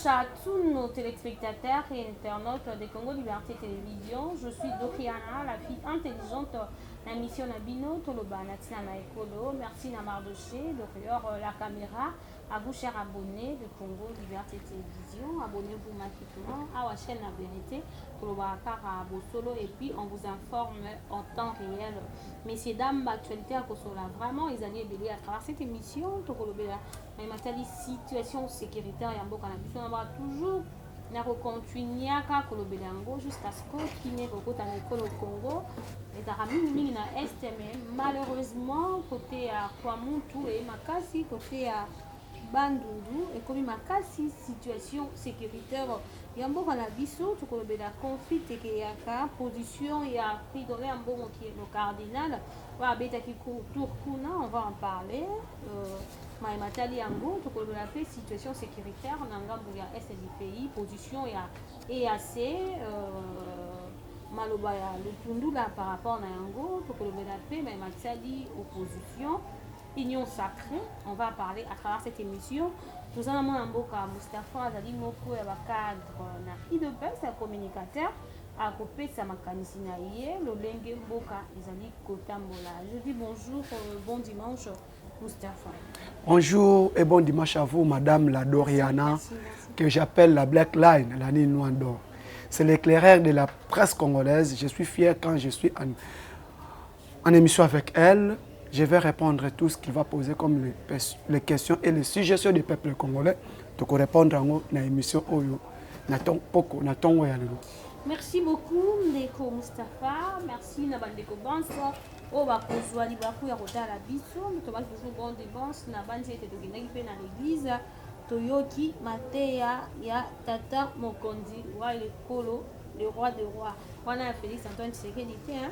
dimanche à tous nos téléspectateurs et internautes de Congo Liberté Télévision. Je suis Doriana, la fille intelligente. La mission Nabino, Toloba, Natina Naekolo. Merci Namardoché, d'ailleurs la caméra. À vous, chers abonnés de Congo Liberté Télévision. Abonnez-vous maintenant à la chaîne La Vérité, Toloba Kara Bosolo. Et puis, on vous informe en temps réel. Messieurs, dames, l'actualité à Kosola, vraiment, ils allaient belé à travers cette émission. Tokolobela, mais ma situation sécuritaire, il y a beaucoup on va toujours continuer à Kolobelango jusqu'à ce qu'il n'y ait pas d'école au Congo. Et dans la Est, mais malheureusement, côté à Kwamuntu et Makasi, côté à Bandundu, et comme Makasi, situation sécuritaire, il y a un bon à la biso, tout comme le conflit, et qu'il y a une position, il y a pris dans un bon qui est le cardinal. On va en parler. Matali Yango, tout comme la situation sécuritaire, dans le Est du pays, position, il y a EAC, Malobaya, le Tundu là par rapport à Yango, tout comme la paix, mais Matali, opposition. Union sacrée, on va parler à travers cette émission. Nous allons un boka Moustapha Azali Moko et cadre na IDPS, un communicateur à côté de sa makanisina hier, le Lengue Mboka Azali Kotambola. Je dis bonjour, bon dimanche Moustapha. Bonjour et bon dimanche à vous, Madame la Doriana, merci. Que j'appelle la Black Line, la Nine Noire d'Or. C'est l'éclaireur de la presse congolaise. Je suis fier quand je suis en émission avec elle. Je vais répondre à tout ce qu'il va poser comme les questions et les suggestions du peuple congolais. Donc, répondre à l'émission Oyo. Merci beaucoup, Ndeko Moustapha. Merci, Nabandeko Banso. Oh, bah, pour soi, Libakou, Yarota, la Bisso. Nous avons toujours bon dépense. Nabandi était de Guinée, dans l'église. Toyoki, Matea, Ya, Tata, Mokondi, Roi le Kolo, le roi de rois. On a Félix Antoine Tshisekedi, hein.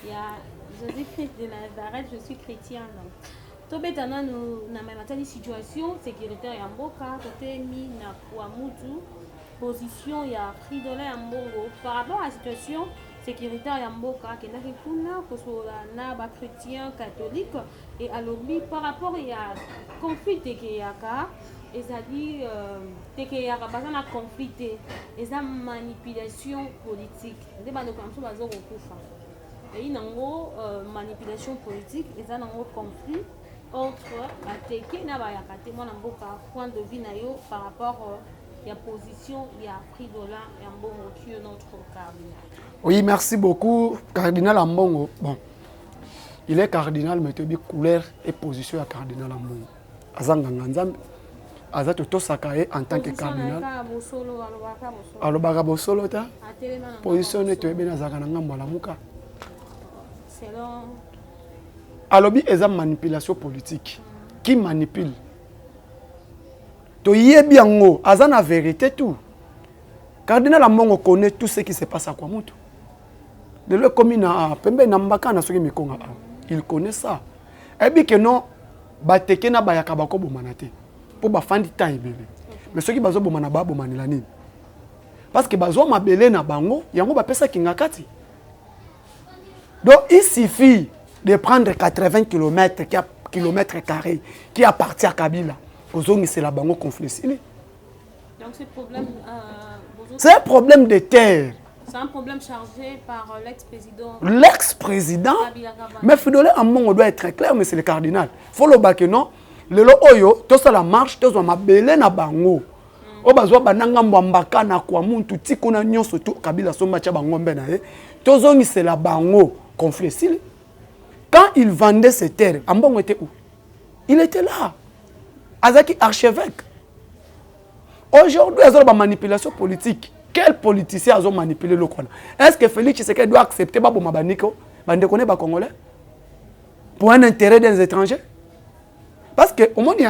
Il y a Joseph de Nazareth, je suis chrétien. Tobetana nous avons une situation sécuritaire en Mboka, côté mi na Kwamutu, position il y a Fridola en Mbongo. Par rapport à la situation sécuritaire en Mboka, qui n'a pas na ba chrétien catholique et à l'obli par rapport il y a conflit qui y a et ça dit que y a pas na conflit et ça manipulation politique. Des bandes comme ça bazo kokufa. Et il y a une manipulation politique, il y a un conflit entre Ateke et Nabayakate. Moi, je point de vue par rapport à la position, il y a pris de là et un bon qui est notre cardinal. Oui, merci beaucoup, cardinal Ambongo. Bon, il est cardinal, mais tu as couleur et position à cardinal Ambongo. Azanganganzam, Azatoto Sakae en tant que cardinal. Alobaka Bosolo, ta position tu es bien à Zaganangambalamuka. Alobi est une manipulation politique. Qui manipule? To yé bien ngo, azan la vérité tout. Cardinal Ambongo connaît tout ce qui se passe à Kwamutu. De le commune à Pembe Nambaka na soki mikonga. Il connaît ça. Et bien que non, bateke na bayaka bako bomanate. Pour ba fandi ta ibele. Mais ceux qui bazo bomana ba bomanila nini? Parce que bazo mabele na bango, yango ba pesa kingakati. Donc il suffit de prendre 80 km carrés qui appartient à Kabila. C'est la bango conflit. Donc c'est un problème de terre. C'est un problème chargé par l'ex-président. L'ex-président. Mais Fidolé Ambongo doit être très clair, mais c'est le cardinal. Il faut le bac non. Le oyo, tout ça la marche, tout ça ma belé na bango. O bazwa bananga mbambaka na kwa muntu tikuna nyonso to Kabila so macha bangombe na ye. Tozongi c'est la bango conflit. Quand il vendait ses terres, Ambongo était où? Il était là. Azaki archevêque. Aujourd'hui, il y a une manipulation politique. Quel politicien a manipulé le Kona? Est-ce que Félix Tshisekedi doit accepter Babo Mabaniko, Bandekone ba Congolais, pour un intérêt des étrangers? Parce que au monde,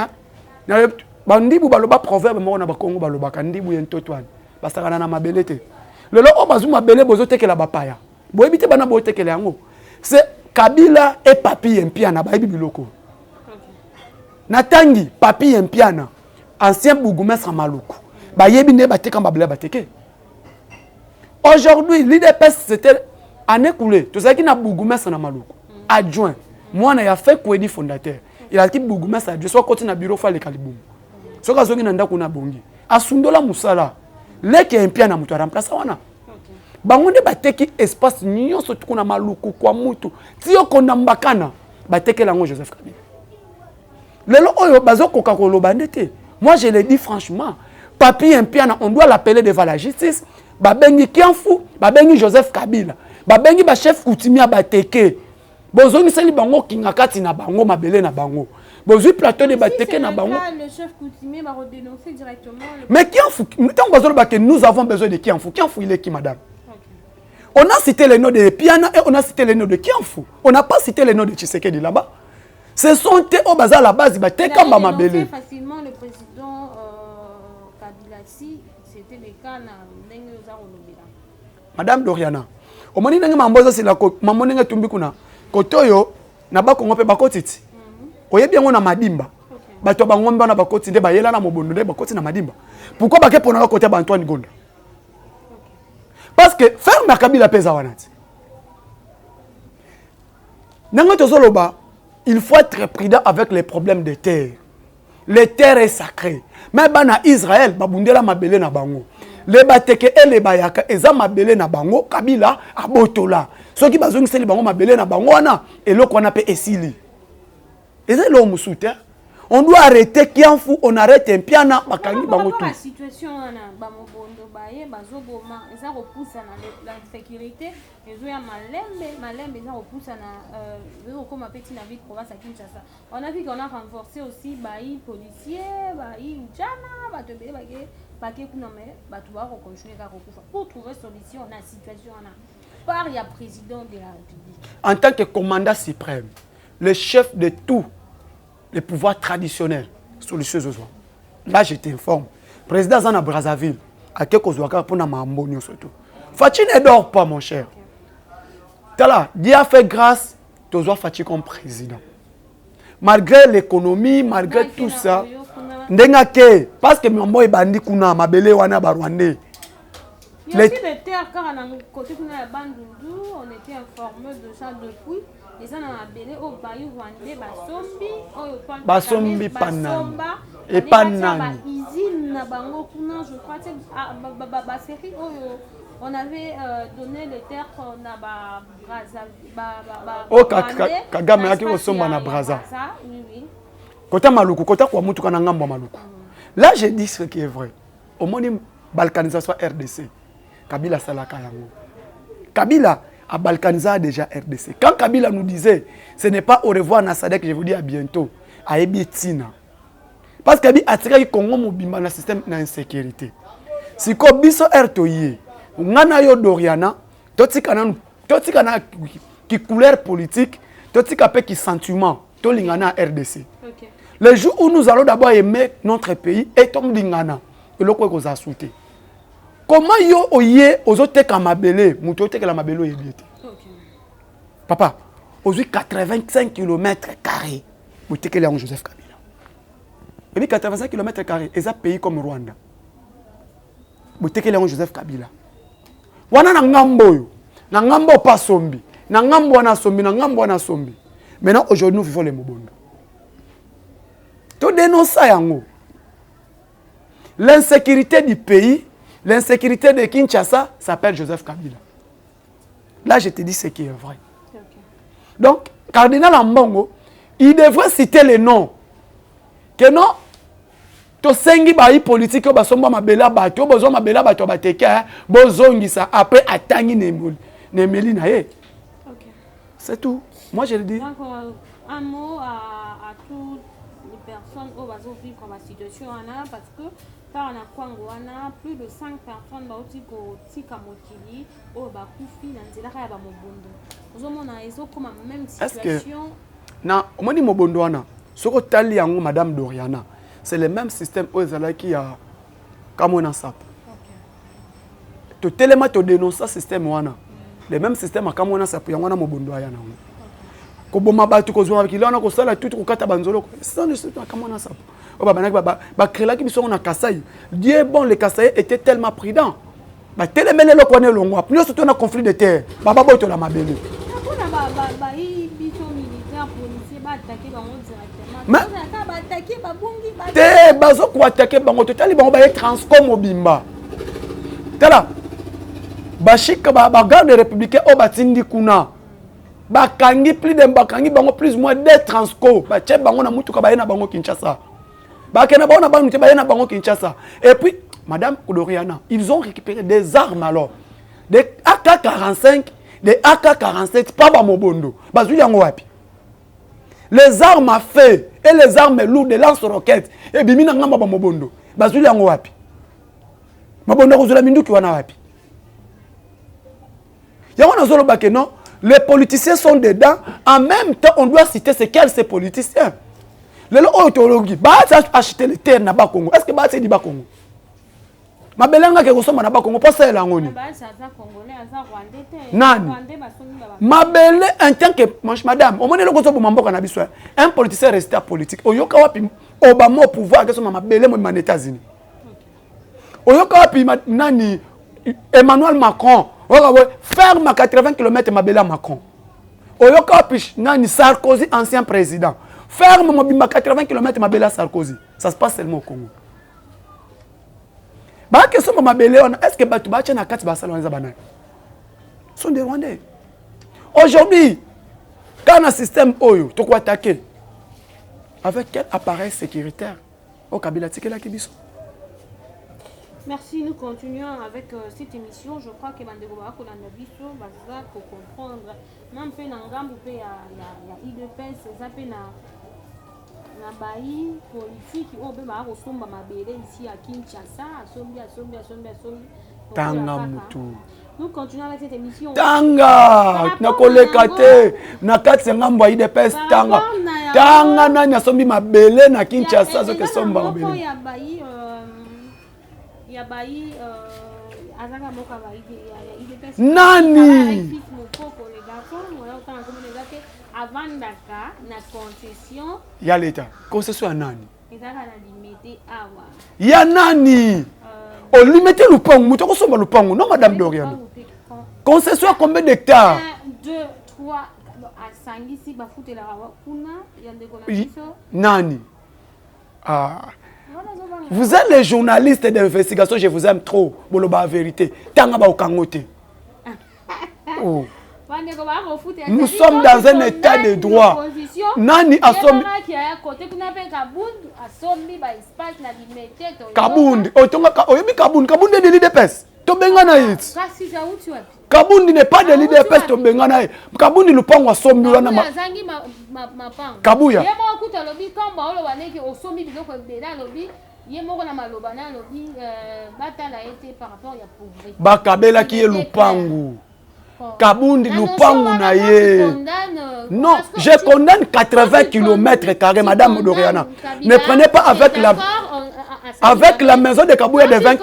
Bandibu baloba proverbe mo na ba Congo baloba kandibu yentotwane. Basaka na mabelete. Le lo bazuma belé bozo tekela bapaya. Boyebite bana bo tekela yango. C'est Kabila et Papi Mpiana ba biloko. Natangi Papi Mpiana, ancien bourgmestre Maluku. Ba yebine bateka mbabla bateke. Aujourd'hui, l'IDPS c'était année coulée. Tout ça qui na bourgmestre na Maluku. Adjoint. Moi na ya fait quoi fondateur. Il a dit bourgmestre adjoint soit côté na bureau fa le Kalibou. Soka zongi na ndako na bongi. asundola musala leke impia na mutu remplacer wana bango nde bateki espace nyonso tukuna maluku kwa mutu tiyo konda mbakana batekela ngo Joseph Kabila lelo oyo bazokoka koloba ndete. Moi je le dis franchement, papi impiana on doit l'appeler devant la justice. Babengi Kianfu, babengi Joseph Kabila, babengi ba chef coutumier bateke. Bozongi seli bango kingakati na bango mabele na bango. Bozui plateau de bateke na bango. Le chef coutumier va redénoncer directement. Mais Kianfu, nous avons besoin de Kianfu. Kianfu il est qui madame? On a cité les noms de Piana et on a cité les noms de Kianfu. On n'a pas cité les noms de Tshisekedi là-bas. Ce sont eux au bazar la base, ils comme ma belle. Facilement le président Kabila si c'était le cas na Madame Doriana, au moment où mamboza c'est la maman n'enga tumbi kuna kotoyo na ba kongo pe bakotiti. Oye bien on a madimba. Bato bangombe na bakoti nde bayela na mobondo nde bakoti na madimba. Pourquoi ba ke pona côté ba Antoine Gonda? Parce que faire na Kabila pesa wanati. Nango tozoloba il faut être prudent avec les problèmes de terre. Les terres est sacrées. Mais bana Israël, babundela mabele na bango. Les bateke et les bayaka, eza mabele na bango, Kabila abotola. Ceux qui bazongi seli bango mabele na bango wana, et l'eau qu'on appelle esili. Eza l'homme soutien. On doit arrêter Kianfu, on arrête un piana, bakangi bango tout. La situation na bamobondo baye bazoboma, eza repoussa na l'insécurité, ezo ya malembe eza repoussa na ezo comme petit na ville province à Kinshasa. On a vu qu'on a renforcé aussi bayi policiers, bayi jana, batobele bake kuna mais batu ba reconstruire ka rekufa pour trouver solution na situation na par ya président de la République. En tant que commandant suprême, le chef de tout les pouvoirs traditionnels sur les choses. Là, je t'informe. Président Zana Brazzaville, à quelque chose pour na mambonio surtout. Fatih ne dort pas, mon cher. Tala, Dieu a fait grâce, tu dois Fatih comme président. Malgré l'économie, malgré tout ça, ndengake parce que mambo ebandi kuna mabele wana ba Rwandais. Il y a aussi des terres car on côté kuna bandundu, on était informé de ça depuis. Et ça na mabele au bayou Rwandais basombi panani et panani usine na bango kuna je crois que ba série on avait donné les terres na ba Braza Kagame yaki osomba na Braza. Oui. Kota maluku kota kwa mutu kana ngambo maluku. Là je dis ce qui est vrai. Au moment balkanisation RDC. Kabila salaka yango. Kabila a balkanisé déjà RDC. Quand Kabila nous disait, ce n'est pas au revoir Nassadek, je vous dis à bientôt, à Ebitina. Parce qu'il a tiré le Congo mobimba dans système d'insécurité. Si comme biso RTOI, ngana yo Doriana, totikana qui couleur politique, totika pe qui sentiment, to lingana RDC. Le jour où nous allons d'abord aimer notre pays et tom lingana, et le quoi qu'on a sauté. Comment yo oye ozote kamabele, muto te la mabelo yebiete. Papa, aujourd'hui 85 km², vous te que Joseph Kabila. Et puis 85 km², et ça pays comme Rwanda. Vous te que Joseph Kabila. Wana na ngambo yo, na ngambo pas sombi, na ngambo wana sombi, na ngambo wana sombi. Maintenant aujourd'hui nous vivons les mobondo. To dénonce ça yango. L'insécurité du pays. L'insécurité de Kinshasa s'appelle Joseph Kabila. Là, je te dis ce qui est vrai. Okay. Donc, Cardinal Ambongo, il devrait citer les noms. Que non, to sengi bayi politique yo basomba mabela bato, bozo mabela bato bateke, bozongi ça après atangi nemeli na ye. Okay. C'est tout. Moi, je le dis. Donc, un mot à toutes les personnes qui vont vivre dans la situation parce que par na kwango wana plus de 5 personnes bauti ko tika mokili o bakufi na nzela ya ba mobondo ozomona ezo comme même situation na omoni mobondo wana soko tali yango madame Doriana c'est le même système aux ezalaki ya kamona sap. OK. To telema to dénoncer système wana le même système à kamona sap yango na mobondo aya na ngo ko boma batu ko zwa kilana ko sala tout ko kata banzolo c'est le système kamona sap. Dieu bon, les Kassai étaient tellement prudents. Plus surtout un conflit de terre. te bazo ko attaquer bango totali bango ba transcom obimba tala bashika ba garde républicain o batindi kuna bakangi plus de bakangi bango plus ou moins des transco ba che bango na mutuka ba yena bango Kinshasa ba kena bango na bango te ba yena bango Kinshasa et puis madame Kodoriana ils ont récupéré des armes alors des AK-45 des AK-47 pas ba mobondo bazuli yango wapi les armes à feu et les armes lourdes, les lance-roquettes et bimina ngamba ba mobondo bazuli yango wapi mobondo kozula minduki wana wapi yango nazolo ba ke non les politiciens sont dedans en même temps on doit citer c'est quels ces politiciens le autologie ba acheter les terres na ba Congo est-ce que ba c'est di ba Congo mabelanga ke kosoma na ba Congo pour ça la ngoni nani mabele en tant que madame au moins le koso bomboka na biso un politicien resté politique oyoka wapi Obama au pouvoir que soma mabele mo man États-Unis oyoka wapi nani Emmanuel Macron ferme à 80 km mabele Macron oyoka wapi nani Sarkozy ancien président ferme mobimba 80 km mabele Sarkozy ça se passe seulement au Congo. Est-ce que Batu Bacha na kati basalo nza banana sont des Rwandais. Aujourd'hui, quand un système oyo to ko attaquer avec quel appareil sécuritaire au Kabila tikela kibiso. Merci, nous continuons avec cette émission. Je crois que Bandego va biso va comprendre même fait nangambu pe ya IDPS zape na baï politique au bema kosomba mabele ici à Kinshasa asombi tanga mutu. Nous continuons avec cette émission. Tanga na kolekate na kati ngambo ya IDPS tanga nani asombi mabele na Kinshasa zo ke somba mabele ya baï azanga moka baï ya IDPS nani avant Dakar, na concession. Il y a l'État. Concession à nani? Il y a nani? On limite le pont. Nous avons le pont. Non, madame Dorian. Concession à combien d'hectares? 1, 2, 3. À Sangisi, Bafoute la Kuna. Nani? Ah. Vous êtes les journalistes d'investigation. Je vous aime trop. Pour la vérité. Tangaba au Kangote. Oh. Nous sommes dans un état de droit. Nani asombi Kabundi. Oyebi Kabundi. Kabundi est de l'IDPS. Tobengana it. Kabundi n'est pas de l'IDPS. Tobengana it. Kabundi lupango asombi wana ma. Kabuya. Bakabela qui est lupango. Kabundi lupangu na ye. Non, je condamne 80 km², madame Doriana. Ne prenez pas avec la maison de Kabouya de 20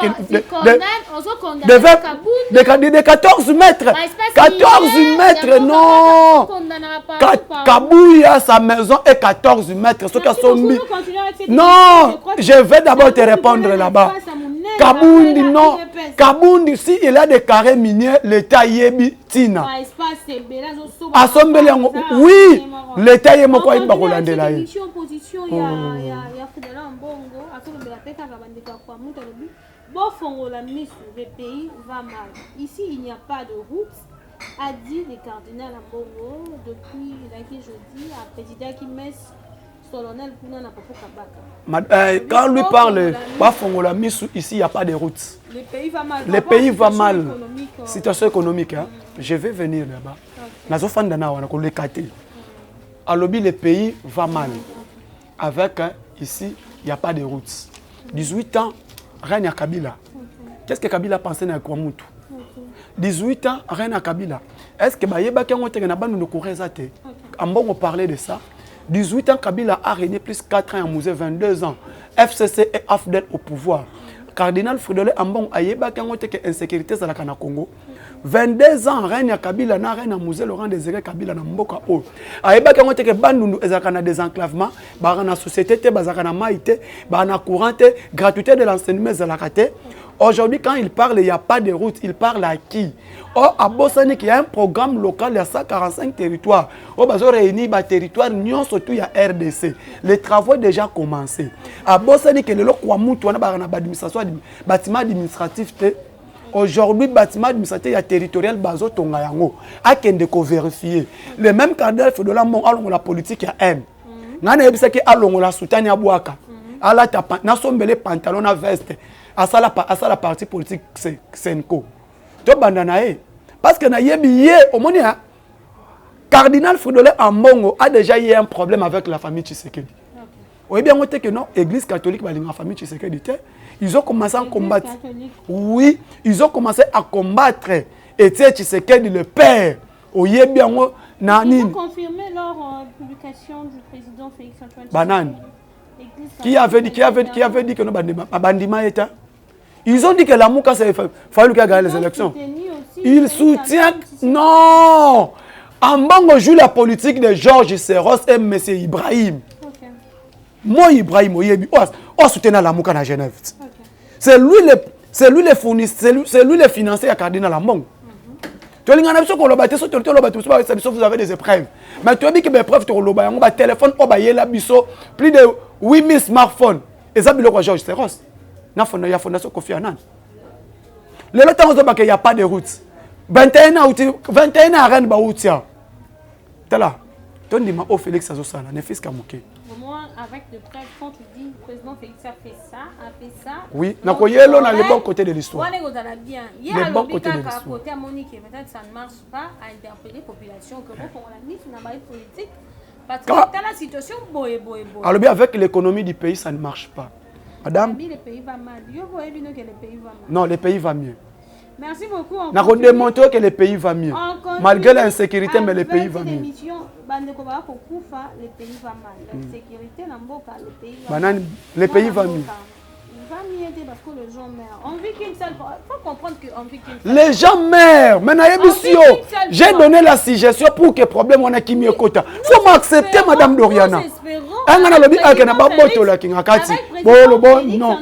de 14 mètres. 14 mètres, non. Kabouya, sa maison est 14 mètres. Non, je vais d'abord te répondre là-bas. Kabundi, non. Kabundi, si il a des carrés miniers, l'État yebi tina. Oui, l'État yebi quoi il va relancer là. Le pays va mal. Ici, il n'y a pas de route, a dit le cardinal Ambongo depuis lundi jeudi à président qui met solennel pour nous quand lui parle, ici il n'y a pas de route. Le pays va mal. Le pays va mal. Situation économique. Hein? Je vais venir là-bas. Le pays va mal. Avec ici, il n'y a pas de route. 18 ans, règne à Kabila. Qu'est-ce que Kabila pensait dans Kwamutu? 18 ans, règne à Kabila. Est-ce que Bayeba Kangote nous courait on parlait de ça. 18 ans, Kabila a régné plus 4 ans à Mouzé, 22 ans. FCC et AFDEL au pouvoir. Cardinal Fridolin Ambon a yeba kangote que insécurité dans la Congo. 22 ans règne à Kabila na règne à Mouzé Laurent Désiré Kabila na mboka o ayeba ke ngote ke bandundu ezaka na désenclavement ba na société te bazaka na maïté ba na courant te gratuité de l'enseignement ezalaka te. Aujourd'hui, quand il parle, il n'y a pas de route. Il parle à qui? Or, à Bossani, il y a un programme local, il y a 145 territoires. Or, il y a réuni des territoires, surtout il y a RDC. Les travaux ont déjà commencé. À Bossani, il y a un bâtiment administratif. Aujourd'hui, bâtiment administratif, il y a territorial, bazo tongayango. À qui on vérifier. Le même candidat fait de la politique, il y a M. Il y a la soutane à Bouaka. Il y a les pantalons à veste. À ça la partie politique Senko. To bandanae parce que na yebi au monde cardinal Fridolin Ambongo a déjà eu un problème avec la famille Tshisekedi. Oui bien on que non église catholique ba la famille Tshisekedi ils ont commencé à combattre. Oui, ils ont commencé à combattre et Tshisekedi le père. Oye bien na ils ont confirmé leur publication du président Félix Antoine Banane. Qui avait dit que non bandima était. Ils ont dit que la Mouka, c'est fallu qu'il gagne les élections. Ils soutiennent. Non! Ambongo joue la politique de Georges Serros et M. Ibrahim. Okay. Moi, Ibrahim, on soutient la Mouka à Genève. Okay. C'est lui le fournisseur, c'est lui le financier à Cardinal Ambongo. Vous avez des épreuves. Mais tu as dit que les épreuves, tu as un téléphone, plus de 8000 smartphones. Et ça, c'est Georges Serros. Il y a fondation Kofi Annan. Le temps où il n'y a pas de route. 21 ans à Rennes, tu là. Tu dis que Félix Azosala, ne fils qu'Amouké. Moi, avec le prêt, quand tu dis le président Félix a fait ça. Oui, on a le bon côté de l'histoire. Il y a le bon côté de l'histoire. Côté à Monique, peut-être ça ne marche pas à interpeller la population que nous, on l'a mis dans la politique. Parce que dans la situation, alors bien avec l'économie du pays, ça ne marche pas. Madame, le pays va mal. Non, le pays va mieux. Merci beaucoup. On a démontré que le pays va mieux. Malgré l'insécurité, mais le pays va mieux. Le pays va mal. L'insécurité, le pays va mieux. Il va mieux parce que les gens meurent. On vit qu'une seule fois. Il faut comprendre qu'on vit qu'une seule fois. Les gens meurent. Maintenant, j'ai donné la suggestion pour que le problème on a qui mieux quota. Il faut m'accepter, Madame Doriana. Non.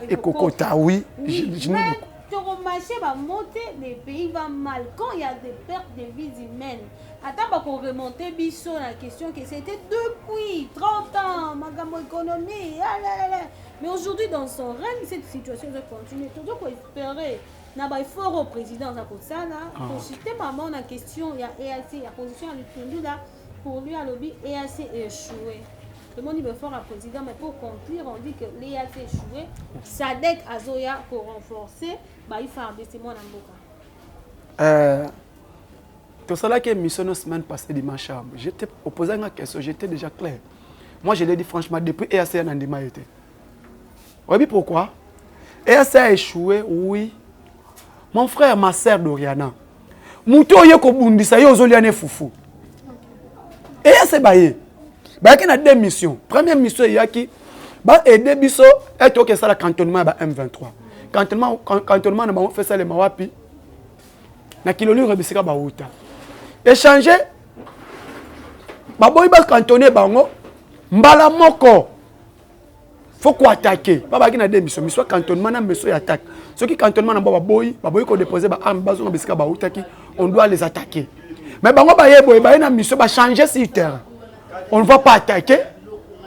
Et Kokota, oui. Les pays va mal. Quand il y a des pertes de vies humaines, attends pour remonter Bissot la question que c'était depuis 30 ans, Magamo économie. Mais aujourd'hui, dans son règne, cette situation va continuer. Tout le monde espérer. Il faut au président pour ça. Pour citer maman la question, il y a EAC, il y a position à l'Utundu là. Pour lui, à lobby, EAC échoué. Le monde est fort à président, mais pour conclure, on dit que l'EAC échoué. Sadek Azoya pour renforcer, il faut abaisser mon amboka. Tout ça là qui est mission la semaine passée dimanche, j'étais opposé à une question, j'étais déjà clair. Moi, je l'ai dit franchement, depuis EAC a ndima été. Vous voyez pourquoi? EAC a échoué, oui. Mon frère, ma sœur Doriana. Mouto yeko bundisa yo zoliane foufou. EAC baye. Il y a deux missions. Première mission, il y a qui aider Bisso et tout ça le cantonnement M23. Cantonnement, on fait ça les Mawapi. Na kilolu rebisika ba uta. Échanger. Baboy ba cantonner bango. Mbala moko. Faut quoi attaquer. Baba qui na deux missions. Mission cantonnement na mission attaque. Ceux qui cantonnement na baboy ko déposer ba arme bazo rebisika ba uta qui on doit les attaquer. Mais bango ba yebo ba na mission ba changer sur terrain. On ne va pas attaquer.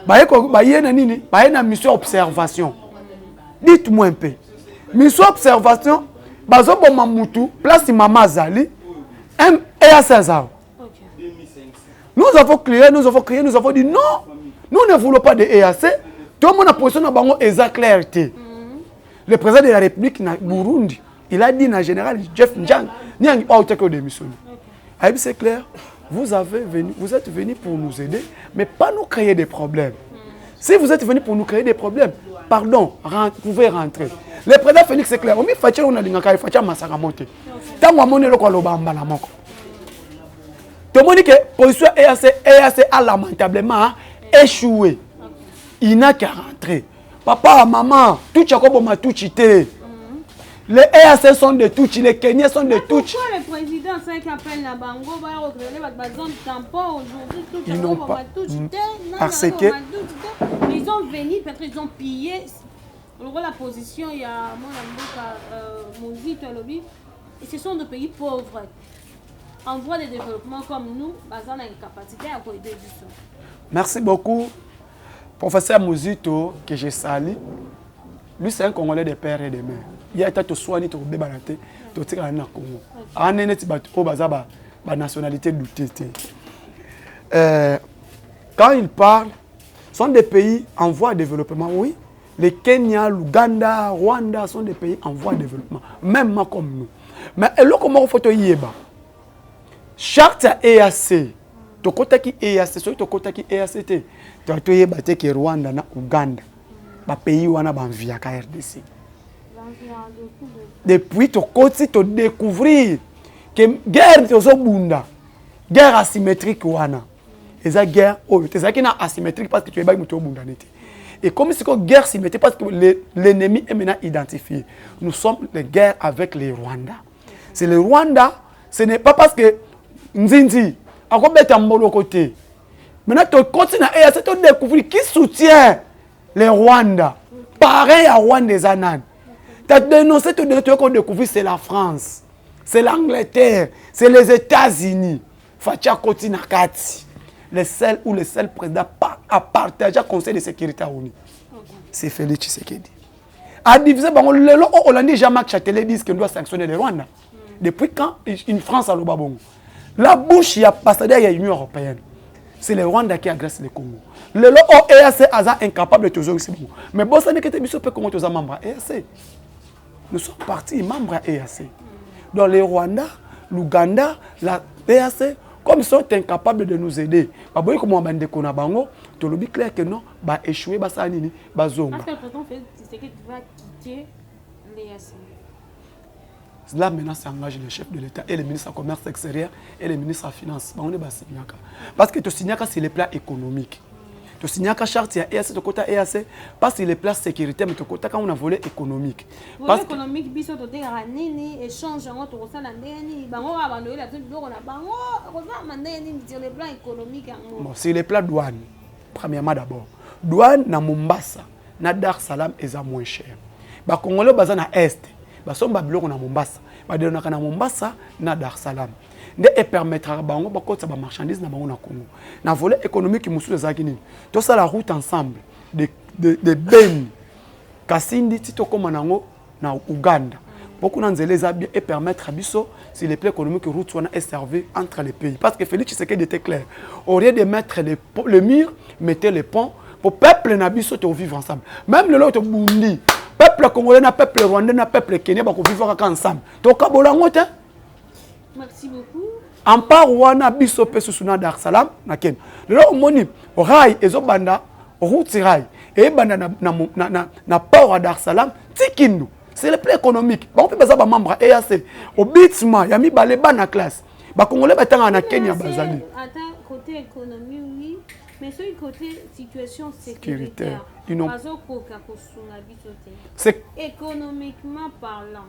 Il y a une mission d'observation. Dites-moi un peu. Mission d'observation, place Mama Zali, et à 16 ans. Nous avons crié, nous avons dit non. Nous ne voulons pas de EAC. Tout le monde a posé une clarté. Le président de la République na Burundi, il a dit na général Jeff Njang, il n'y a pas de démission. C'est clair. Vous êtes venus pour nous aider, mais pas nous créer des problèmes. Si vous êtes venus pour nous créer des problèmes, pardon, vous pouvez rentrer. Le président Félix c'est clair. On a fait un massacre monté. Tant qu'on a monté le Kolobamba la moko. Tout le monde dit que la position EAC a lamentablement échoué. Il n'a qu'à rentrer. Papa, maman, tout chakobo m'a tout chité. Les EAC sont de Tutsi, les Kenyans sont de Tutsi. Pourquoi le président c'est qui appelle la Bango va recréer votre zone tampon aujourd'hui tout ils n'ont pas parce que ils ont venu peut-être ils ont pillé la position il y a mon Mozito lobby et ce sont des pays pauvres en voie de développement comme nous basant une capacité à aider du tout. Merci beaucoup professeur Mozito que j'ai sali. Lui c'est un Congolais de père et de mère. Il y a été soigné to bébanaté to tika na Congo. Anene ti bato o baza ba nationalité doutée. Quand il parle, sont des pays en voie de développement, oui. Les Kenya, l'Ouganda, Rwanda sont des pays en voie de développement, même comme nous. Mais là, comment on fait yeba? Charte EAC, to kota ki EAC, so to kota ki EAC te, to yeba te ki Rwanda na Ouganda, ba pays wana ba via ka RDC. Depuis to koti to découvrir que guerre to zo bunda, guerre asymétrique wana. Et ça guerre, c'est ça qui est asymétrique parce que tu es pas muto bunda nete. Et comme c'est une guerre symétrique parce que l'ennemi est maintenant identifié. Nous sommes les guerres avec les Rwandais. C'est le Rwanda, ce n'est pas parce que Nzinzi a combattu en côté. Maintenant, tu continues à découvrir qui soutient les Rwandais. Pareil à Rwanda des Anan. Tu as dénoncé tout de découvrir, c'est la France, c'est l'Angleterre, c'est les États-Unis. Fatia continue à Kati. Le seul ou le seul président à partager le Conseil de sécurité à l'ONU. C'est Félix Tshisekedi. À diviser, le Hollandais Jean-Marc Châtelet dit qu'on doit sanctionner le Rwanda. Depuis quand une France a le babon? La bouche, il y a passé derrière l'Union européenne. C'est le Rwanda qui agresse le Congo. Le EAC est incapable de toujours ici. Mais bon, ça n'est que tu peux comment tu es membre à EAC. Nous sommes partis membres à EAC. Dans le Rwanda, l'Ouganda, la EAC, comme ils sont incapables de nous aider, comme on a dit qu'on a bango, tu le dis clair que non, bah échouer, bah ça nini, bah zonga. Parce que le président fait, c'est que tu vas quitter l'EAC. Là maintenant, ça engage le chef de l'État et le ministre du Commerce extérieur et le ministre des Finances. On est bas signaka. Parce que tu signaka c'est les plans économiques. Tu signaka charte ya EAC, tu côté EAC, parce que les plans sécurité, mais tu côté quand on a volé économique. Volet économique, biso to déga nini échange entre au sein de nini, bango abandonner la toute on a bango, on nini sur les plans économiques. Bon, c'est les plans douane. Premièrement d'abord, douane na Mombasa, na Dar es Salaam est moins cher. Ba Congolais baza na est. Basom babiloko na Mombasa badelonaka na Mombasa na Dar es Salaam nde e permettra bango bakotsa ba marchandise na bango na Congo na volet économique mususu ezaki nini to ça la route ensemble de Beni Kasindi tito koma nango na Uganda beaucoup na nzela eza bien et permettre biso si les plans économiques route wana est servi entre les pays parce que Félix Tshisekedi était clair au lieu de mettre le mur mettez les ponts pour peuple na biso to vivre ensemble même le lot Burundi peuple congolais, na peuple rwandais, na peuple kenyan, bako vivre ensemble. Toka bolango te. Merci beaucoup. En part wana biso pe susuna Dar es Salaam na Ken. Le moni rail ezo banda route rail et banda na port à Dar es Salaam tikindu. C'est le plan économique. Ba on peut baza ba membre EAC. Au bitima ya mi baleba na classe. Ba congolais batanga na Kenya bazali. Attends côté économie oui. Mais sur le côté situation sécuritaire, c'est économiquement parlant.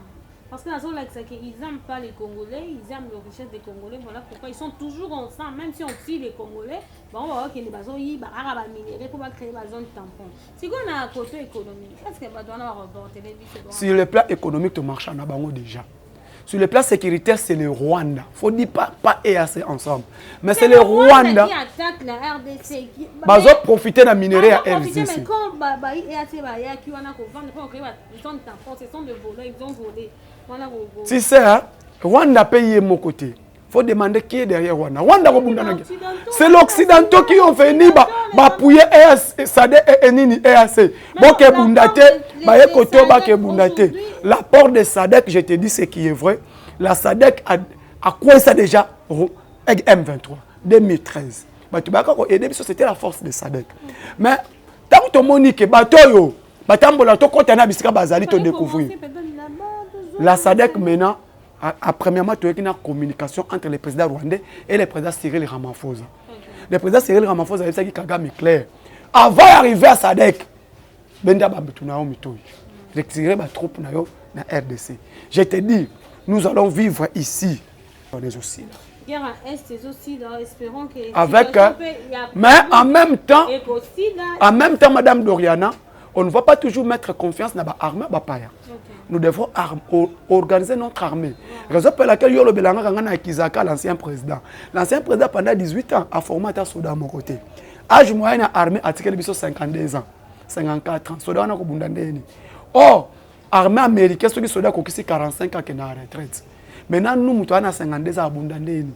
Parce que ils n'aiment pas les Congolais, ils aiment la richesse des Congolais. Voilà pourquoi ils sont toujours ensemble. Même si on tue les Congolais, on va voir qu'il y a des bases minérales pour créer des zones tampons. Si on a un côté économique, est-ce que doit avoir reporté les vies? Sur le plan économique, tu marches en Abango déjà. Sur le plan sécuritaire, c'est le Rwanda. Il faut dire pas EAC ensemble. Mais c'est le Rwanda qui attaque la RDC. Ils ont profité de la minerai à RDC. Mais quand EAC va qui on a vendre pour créer des zones tampons, ce sont des voleurs, ils ont volé. Si c'est Rwanda payé mon côté. Il faut demander qui est derrière Rwanda. Rwanda c'est l'Occidentaux qui ont venu appuyer SADC et Nini EAC. Bon bundate, l'apport de SADC, je te dis ce qui est vrai. La SADC a quoi ça déjà M23 2013. C'était la force de SADC. Mais tant que Monique Batoyo, Batambola to kotana bisika bazali to découvrir. La SADC maintenant a premièrement tu as une communication entre le président rwandais et le président Cyril Ramaphosa. Le président Cyril Ramaphosa a dit que Kagame est clair. Avant d'arriver à SADC, Benda Babetuna Mitoy. Retirer ma troupe na RDC. Je te dis, nous allons vivre ici. On est aussi là. Guerre à Est aussi là, espérons que... Avec, mais en même temps, Madame Doriana, on ne va pas toujours mettre confiance dans l'armée. Nous devons organiser notre armée. Raison pour laquelle Yolo Belanga a Kizaka, l'ancien président. L'ancien président, pendant 18 ans, a formé un soldat à mon côté. Âge moyen de l'armée, a tiré 52 ans, 54 ans. Soldat a Kobundandeni. Or, l'armée américaine, ceux qui sont soldats qui 45 ans qui sont en retraite. Maintenant, nous, nous avons 52 ans à Bundandeni.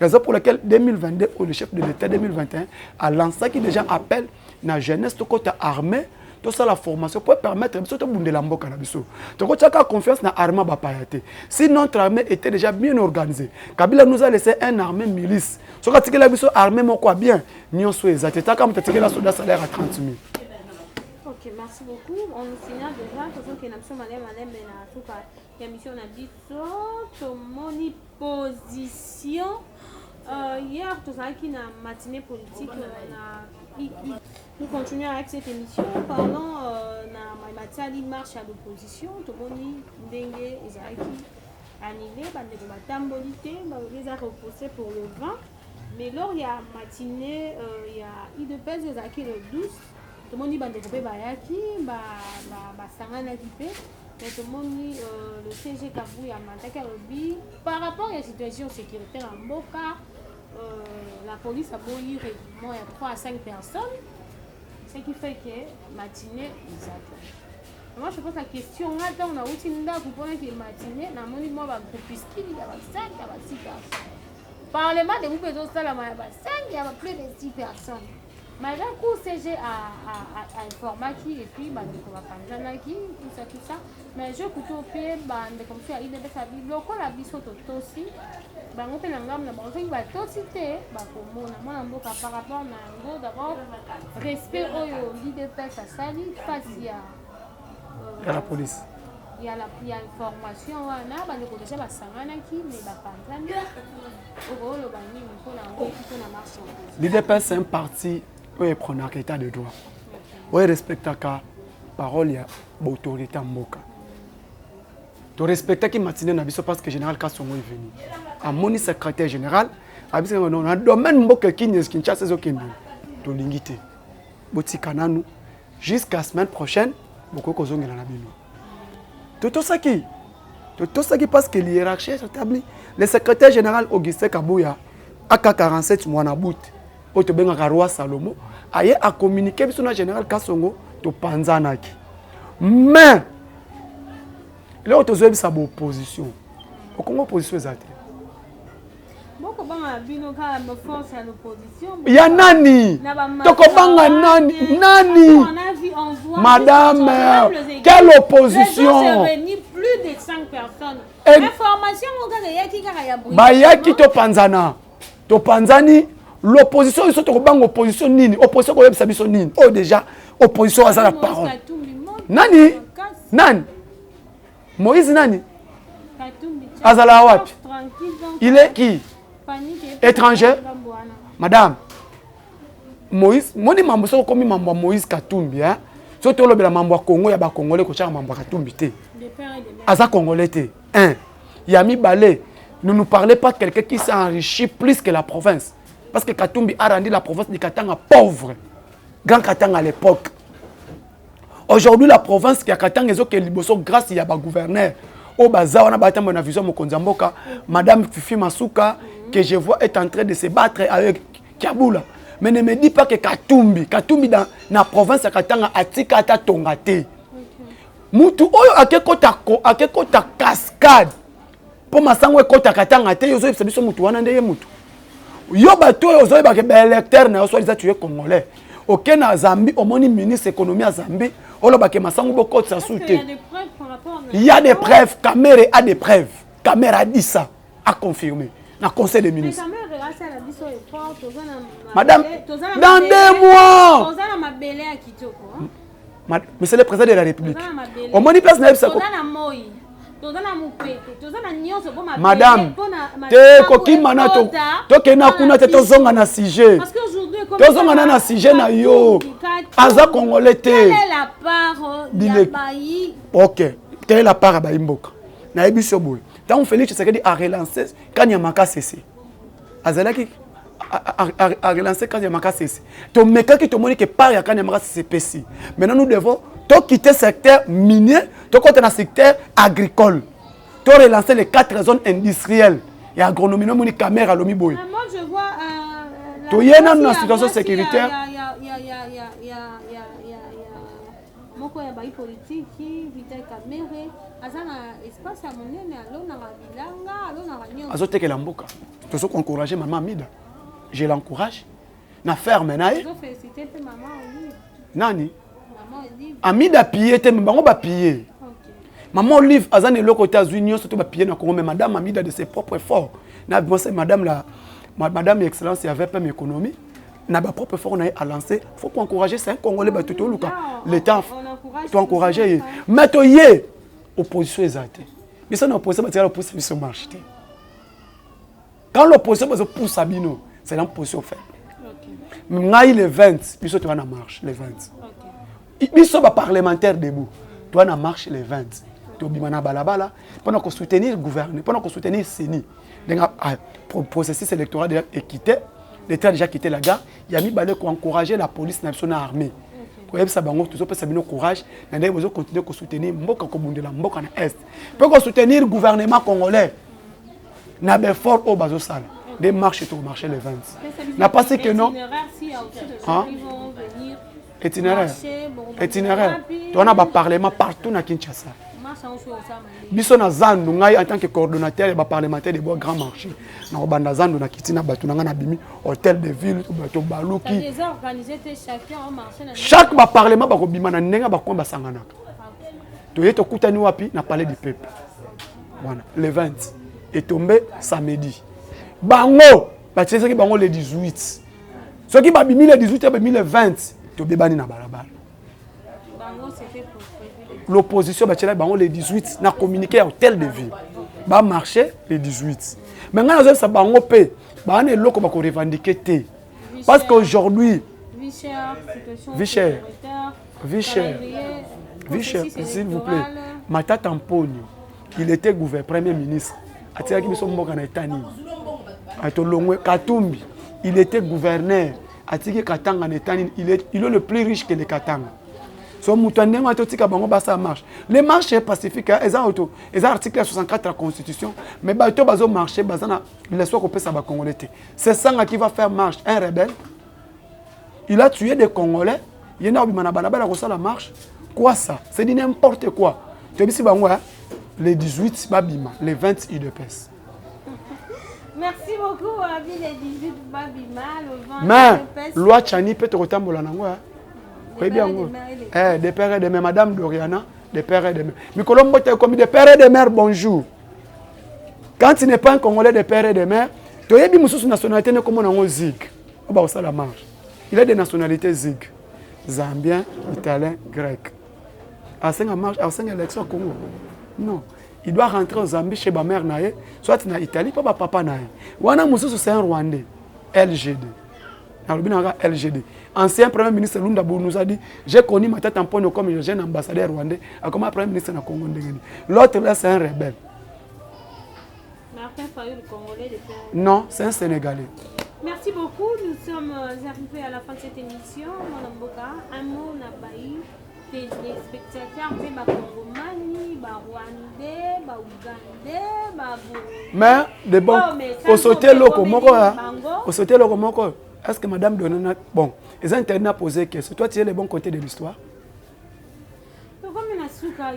Raison pour laquelle 2022, le chef de l'État 2021 a lancé qui déjà appelle la jeunesse de côté armée. Tout ça, la formation pour permettre de bounder la mboka na biso. Donc, tu as confiance dans l'armée bapayate. Si notre armée était déjà bien organisée, Kabila nous a laissé une armée milice. Si tu as la biso armée quoi bien, nous sommes exacts. Tu as comme tu as la soldat salaire à 30 000. Ok, merci beaucoup. On nous signale déjà que nous sommes allés à la mission a dit ton position. Hier, tout ça qui n'a matinée politique. Nous continuons avec cette émission. Parlons de la marche à l'opposition. Tout le monde dengue ezaki annulé, les a reposés pour le 20. Mais lors il y a matinée, il y a IDPS ezaki le 12. Tout le monde dit que bayaki, sangana kipe. Mais tout le monde dit le CG Kabou ya mataka robi par rapport à la situation sécuritaire en Boka. La police a beau y règlement, il y a 3 à 5 personnes, ce qui fait que matinée, moi je pose la question, on a aussi une date pour que matinée, dans mon immeuble, il y a 5 à 6 personnes. Parlement de vous pouvez aussi la 5, il y a plus de 6 personnes. Mais d'un coup, CG a informé qui, et puis, on va prendre qui, tout ça. Mais je coupe au pied, comme ça, il devait s'habiller. Le col a bis aussi. On peut l'engager, on va tout citer. Par rapport à d'abord, respect au l'IDPS à Sali, face à la police. Il y a l'information, on a déjà la sangana qui, mais l'IDPS, c'est un parti. Oui, prendre un état de droit. Oui, respecter la parole de l'autorité en Moka. Tu respectes qui matinée na biso parce que général Kassongo est venu. À mon secrétaire général, a dit que dans le domaine Moka qui n'est qu'une chasse qui est de l'ingité. Botikananu jusqu'à la semaine prochaine, beaucoup de gens sont là. Tout ça qui parce que l'hiérarchie est établie. Le secrétaire général Augustin Kabouya, AK47 Mouanabout. Otobenga roi Salomo aye a communiqué sur le général Kassongo to panzanaki. Mais là on a sa opposition. Comment opposition exacte? Il y a nani. Tokobanga nani. Madame, quelle opposition? Plus de 5 personnes. Information Bayaki to panzana. To panzani. L'opposition, ils sont en opposition nini. Opposition, ils sont nini. Oh déjà, opposition à la parole. Nani? Nani? Moïse Nani? Azala Wapi? Il est qui? Étranger? Madame, Moïse, moi je suis comme Moïse Katumbi. Surtout le mambo Congo, il y a des Congolais qui sont mambo Katumbi. Aza Congolais. Il y a mis balai. Ne nous parlez pas de quelqu'un qui s'est enrichi plus que la province. Parce que Katumbi a rendu la province de Katanga pauvre. Grand Katanga à l'époque. Aujourd'hui, la province qui a Katanga est liboso grâce à un gouverneur. Au bazar, on a battu mon vision Mokonzamboka. Madame Fifi Masuka, que je vois est en train de se battre avec Kabula. Mais ne me dis pas que Katumbi dans la province de Katanga a tika tongate. Mutu oyo akekota cascade. Pour ma sangue kota Katanga te yozo biso mutu wana ndeye mutu. Yo bato ozo ba ke électeur na so disait tu es congolais. OK na Zambie, au moni ministre économie à Zambie, olo ba ke masango boko sa souté. Il y a des preuves, Caméra a des preuves. Caméra a dit ça, a confirmé dans le conseil des ministres. Madame, dans 2 mois. Monsieur le président de la République. Au moni place na ça. Madame, te kokimana to kena kuna te tozonga na sujet. Tozonga na sujet na yo. Aza congolais te. Quelle est la part OK. quelle est la part à Baimboka? Naïbi Soboy. Tant Félix Tshisekedi a relancé quand Yamaka cessé. Azalaki a relancé quand Yamaka cessé. Ton mec qui te montre que part ya quand Yamaka cessé. Maintenant nous devons quitter le secteur minier, continuer dans le secteur agricole. Tu relancer les 4 zones industrielles. Et agronomie, non, mon caméra, l'omi boy. Moi, je vois. Tu y a une situation sécuritaire. Il y a moko ya politique Vital Kamerhe azana espace à monene alo na bilanga alo na ranyo azoteke la mboka to so encourager maman Amida je l'encourage na ferme nae je féliciter pe maman Olive nani maman Olive Amida piller te bango ba piller maman Olive azana eloko te azunio surtout ba piller na Congo mais madame Amida de ses propres efforts na pensé madame excellence avait pas économie na ba propre effort na a lancé faut encourager c'est un Congolais ba tout luka l'état tu encourager mais to yé opposition exacte mais ça n'opposition ba l'opposition marche quand l'opposition va pousse Sabino c'est l'opposition fait ngai le 20 biso tu vas na marche le 20 biso ba parlementaire debout tu vas na marche le 20 to bimana balabala pendant qu'on soutenir gouverner pendant qu'on soutenir CENI dans processus électoral déjà quitté l'État déjà quitté la gare, il y a mis balai pour encourager la police nationale armée. Pour ça bango tout ça bien courage, n'allez vous continuer à soutenir mboka kobundela mboka na est. Pour soutenir le gouvernement congolais. Na be fort au bazo sala. Des marches tout marché le 20. N'a pas que non. Itinéraire. Tu as un parlement partout na Kinshasa. Biso na zandu ngai en tant que coordonnateur et parlementaire de bois grand marché na obanda zandu na kitina batu na ngana bimi hôtel de ville to baluki déjà organisé chacun au marché chaque parlement ba ko bima na nenga ba komba sangana to yeto kutani wapi na palais du peuple voilà le 20 est tombé samedi bango ba tseki bango le 18 ce qui ba bimi le 18 ba bimi le 20 to bebani na balabala bango c'était pour l'opposition le 18 n'a communiqué à hôtel de ville va marcher le 18 maintenant ça bango pe ba ne loko ba ko revendiquer parce qu'aujourd'hui vie cher s'il vous plaît Matata Mponyo il était premier ministre atia ki biso mboka na etani atolongwe Katumbi il était gouverneur atiki Katanga na etani il est le plus riche que les Katanga. So mutandeng wa totika bango basa marche. Les marches pacifiques les articles 64 de la Constitution mais bato bazo marcher bazana les soir kopesa ba Congolais. C'est ça qui va faire marche un rebelle. Il a tué des Congolais, il y en a bimana balabala ko la marche. Quoi ça? C'est dit n'importe quoi. Tu bisi bango les 18 babima, les 20 UDPS. Merci beaucoup Abi les 18 babima, le 20 mais loi Chani peut te retambola nango des pères et des mères, Madame Doriana, des pères et des mères. Mikolombo t'es comme des pères et des mères, bonjour. Quand tu n'es pas un Congolais des pères et des mères, tu as une nationalité comme on a Zig. Ça la marche. Il a des nationalités Zig. Zambien, italien, grec. À 5 marche, à 5 élections Congo. Non. Il doit rentrer au Zambie chez ma mère naïe, soit en Italie, pas papa naïe. Wana Moussou c'est un Rwandais. LGD. LGD. Ancien premier ministre Lunda Bou nous a dit j'ai connu Matata Mponyo comme jeune ambassadeur rwandais, comme premier ministre na Congo. L'autre là c'est un rebelle. Martin Fayou, le Congolais de Terre. Non, c'est un Sénégalais. Merci beaucoup. Nous sommes arrivés à la fin de cette émission. Un mot n'a pas eu. Les spectateurs, mais Congomani, Rwandais, Ougandais, mais de bon, au sauter le Komoko, est-ce que Madame Donana, bon, les internats ont posé question. Toi, tu es le bon côté de l'histoire? Comme il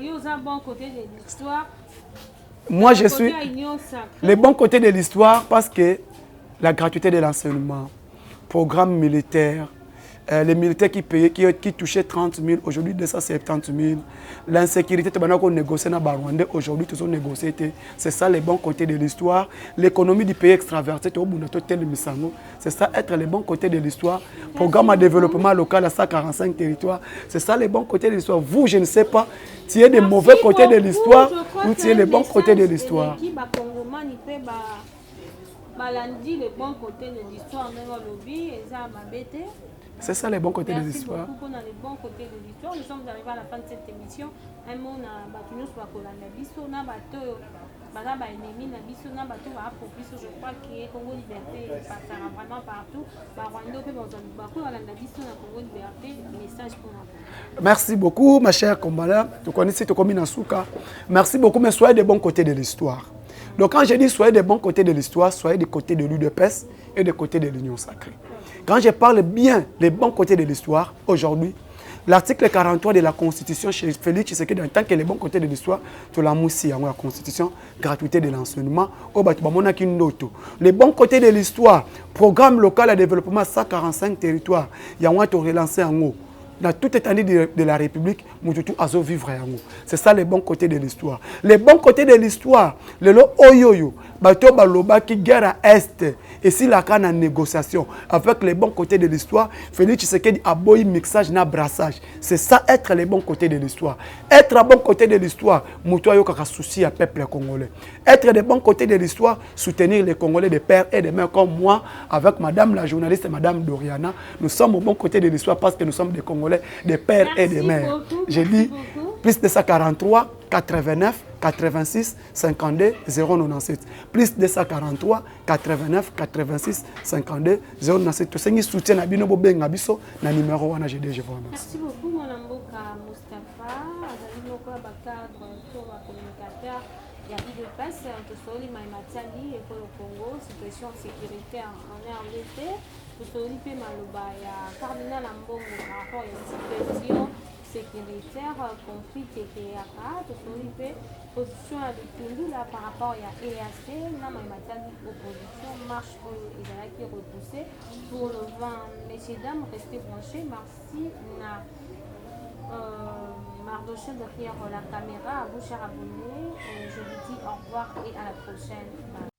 y a un bon côté de l'histoire. Moi, je suis le bon côté de l'histoire parce que la gratuité de l'enseignement, programme militaire, les militaires qui touchaient 30 000, aujourd'hui 270 000, l'insécurité, on négocie dans le Rwanda, aujourd'hui tout négocié. C'est ça les bons côtés de l'histoire. L'économie du pays extraverti, c'est ça être les bons côtés de l'histoire. Programme de développement local à 145 territoires, c'est ça les bons côtés de l'histoire. Vous, je ne sais pas, tu es des mauvais côtés de l'histoire ou tu es les bons côtés de l'histoire. Balandi le bon côté de l'histoire, C'est ça les bons côtés de Merci l'histoire. beaucoup pour les bons côtés de l'histoire. Nous sommes arrivés à la fin de cette émission. Un mot na batunos bakolanda biso na bato bana ba ennemi na biso na bato ba pour biso. Je crois que Congo Liberté passera vraiment partout. Ba Rwanda pe bazali bakolanda biso na Congo Liberté. Message pour nous. Merci beaucoup ma chère Kombala. Tu connais tu comme Nasuka. Merci beaucoup mais soyez des bons côtés de l'histoire. Donc quand je dis soyez des bons côtés de l'histoire, soyez des côtés de l'UDPS et des côtés de l'Union sacrée. Quand je parle bien des bons côtés de l'histoire, aujourd'hui, l'article 43 de la Constitution chez Félix Tshisekedi, en tant que les bons côtés de l'histoire, tu l'as moussi, la Constitution, gratuité de l'enseignement, les bons côtés de l'histoire, programme local de développement 145 territoires, il y a un relancé en haut. Dans toute étendue de la République, Moutoutou Azo vivre en haut. C'est ça les bons côtés de l'histoire. Les bons côtés de l'histoire, le lo oyoyo, bato baloba qui guerre à Est, et si la canne en négociation, avec les bons côtés de l'histoire, Félix Tshisekedi a beau mixage na brassage. C'est ça être les bons côtés de l'histoire. Être à bon côté de l'histoire, Moutou ayo kaka souci à peuple congolais. Être des bons côtés de l'histoire, soutenir les Congolais de père et de mère comme moi, avec madame la journaliste madame Doriana. Nous sommes au bon côté de l'histoire parce que nous sommes des Congolais, des pères et des mères. J'ai dit plus de 143, 89, 86, 52, 097. Plus de 143, 89, 86, 52, 097. Tout ce qui soutient à Bino Bobenga Biso, na numéro 1 GD, je vous remercie. Merci beaucoup, mon amboka Mustapha. Azali moko ya cadre pour la communicateur. Il y a eu de passe, on te soli Maïmatali et pour le Congo, situation sécuritaire en RDC. Tout soli pe maloba ya cardinal Ambongo par rapport à la situation sécuritaire, conflit TKA, tout soli pe position à Bitundu là par rapport à EAC, là Maïmatali opposition marche pour les gens qui repoussé pour le vent. Messieurs dames, restez branchés. Merci na Mardoché derrière la caméra, à vous chers abonnés. Je vous dis au revoir et à la prochaine.